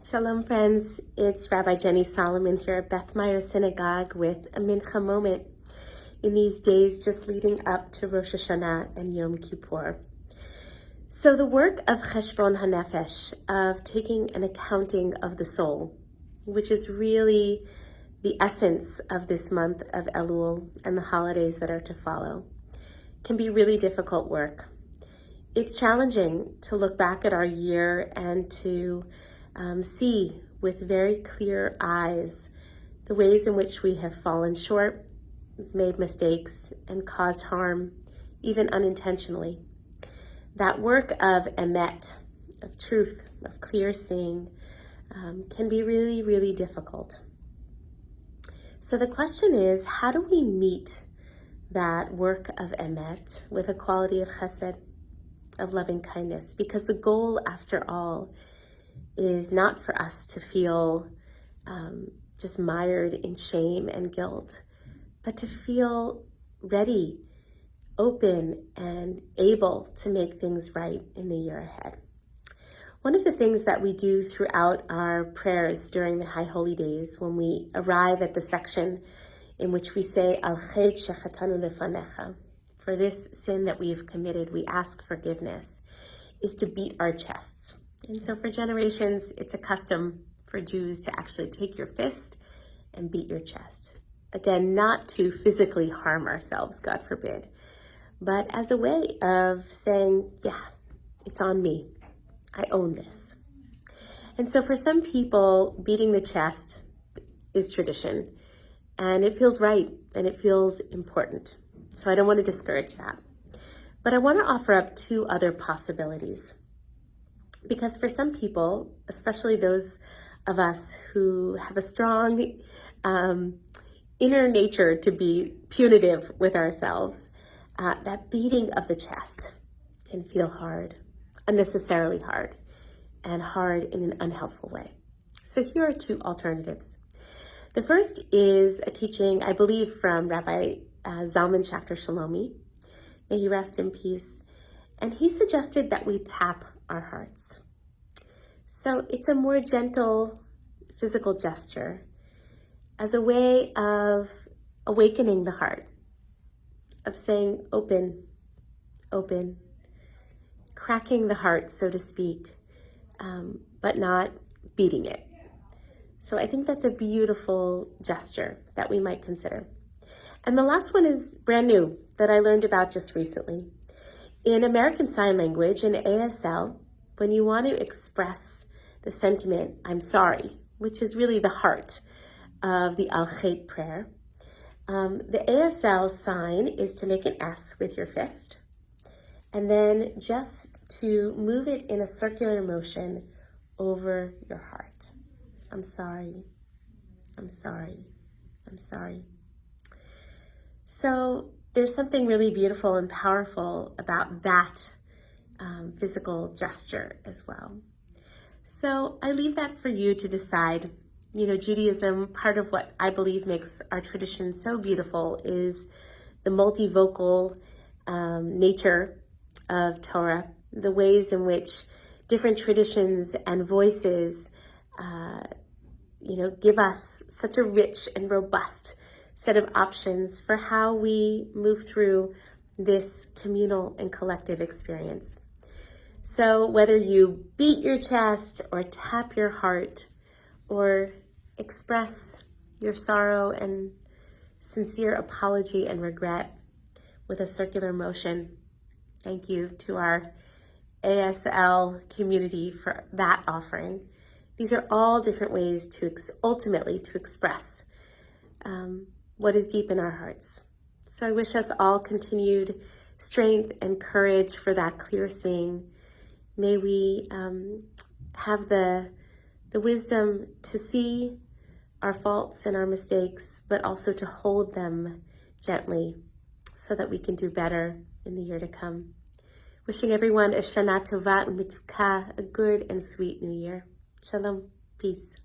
Shalom, friends. It's Rabbi Jenny Solomon here at Beth Meyer Synagogue with a mincha moment in these days just leading up to Rosh Hashanah and Yom Kippur. So the work of Cheshbon HaNefesh, of taking an accounting of the soul, which is really the essence of this month of Elul and the holidays that are to follow, can be really difficult work. It's challenging to look back at our year and to see with very clear eyes the ways in which we have fallen short, made mistakes, and caused harm, even unintentionally. That work of emet, of truth, of clear seeing, can be really, really difficult. So the question is, how do we meet that work of emet with a quality of chesed, of loving kindness? Because the goal, after all, is not for us to feel just mired in shame and guilt, but to feel ready, open, and able to make things right in the year ahead. One of the things that we do throughout our prayers during the High Holy Days, when we arrive at the section in which we say, Al chet shechatanu lefanecha, for this sin that we've committed, we ask forgiveness, is to beat our chests. And so for generations, it's a custom for Jews to actually take your fist and beat your chest. Again, not to physically harm ourselves, God forbid, but as a way of saying, yeah, it's on me. I own this. And so for some people, beating the chest is tradition, and it feels right, and it feels important. So I don't want to discourage that. But I want to offer up two other possibilities. Because for some people, especially those of us who have a strong inner nature to be punitive with ourselves, that beating of the chest can feel hard, unnecessarily hard, and hard in an unhelpful way. So here are two alternatives. The first is a teaching, I believe, from Rabbi Zalman Schachter Shalomi. May he rest in peace. And he suggested that we tap our hearts. So it's a more gentle physical gesture as a way of awakening the heart, of saying open, open, cracking the heart, so to speak, but not beating it. So I think that's a beautiful gesture that we might consider. And the last one is brand new, that I learned about just recently. In American Sign Language, in ASL, when you want to express the sentiment, I'm sorry, which is really the heart of the Al Chet prayer, the ASL sign is to make an S with your fist, and then just to move it in a circular motion over your heart. I'm sorry, I'm sorry, I'm sorry. So there's something really beautiful and powerful about that physical gesture as well. So I leave that for you to decide. You know, Judaism, part of what I believe makes our tradition so beautiful is the multivocal nature of Torah, the ways in which different traditions and voices, give us such a rich and robust set of options for how we move through this communal and collective experience. So whether you beat your chest or tap your heart or express your sorrow and sincere apology and regret with a circular motion, thank you to our ASL community for that offering. These are all different ways to ultimately to express what is deep in our hearts. So I wish us all continued strength and courage for that clear seeing. May we have the wisdom to see our faults and our mistakes, but also to hold them gently so that we can do better in the year to come. Wishing everyone a Shana Tova U'Mituka, a good and sweet new year. Shalom. Peace.